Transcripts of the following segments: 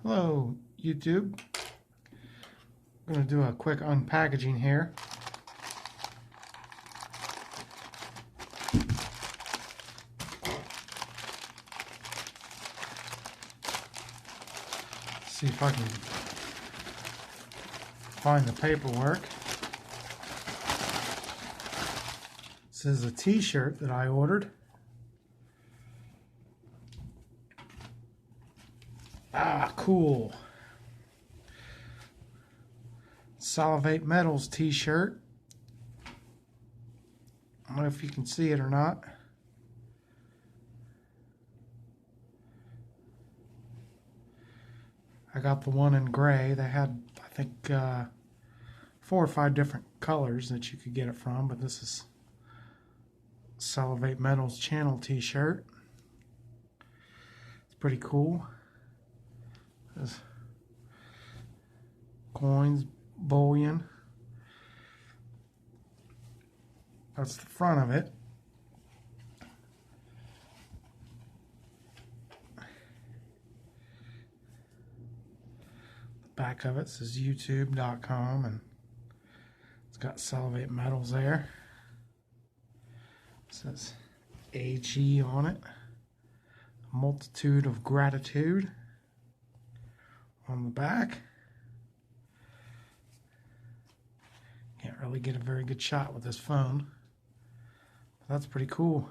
Hello, YouTube. I'm going to do a quick unpackaging here. See if I can find the paperwork. This is a t-shirt that I ordered. Ah, cool. Salivate Metals t-shirt. I don't know if you can see it or not. I got the one in gray. They had, I think, 4 or 5 different colors that you could get it from, but this is Salivate Metals channel t-shirt. It's pretty cool. There's coins, bullion. That's the front of it. The back of it says youtube.com, and it's got Salivate Metals there. It says AG on it. A multitude of gratitude on the back. Can't really get a very good shot with this phone. But that's pretty cool.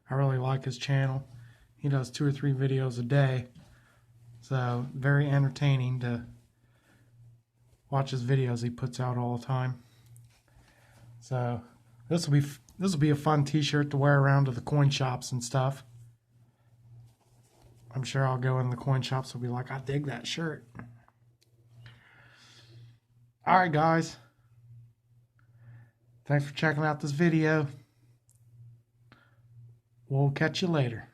I really like his channel. He does 2 or 3 videos a day. So very entertaining to watch his videos he puts out all the time. So this will be a fun t-shirt to wear around to the coin shops and stuff. I'm sure I'll go in the coin shops and be like, I dig that shirt. Alright guys, thanks for checking out this video. We'll catch you later.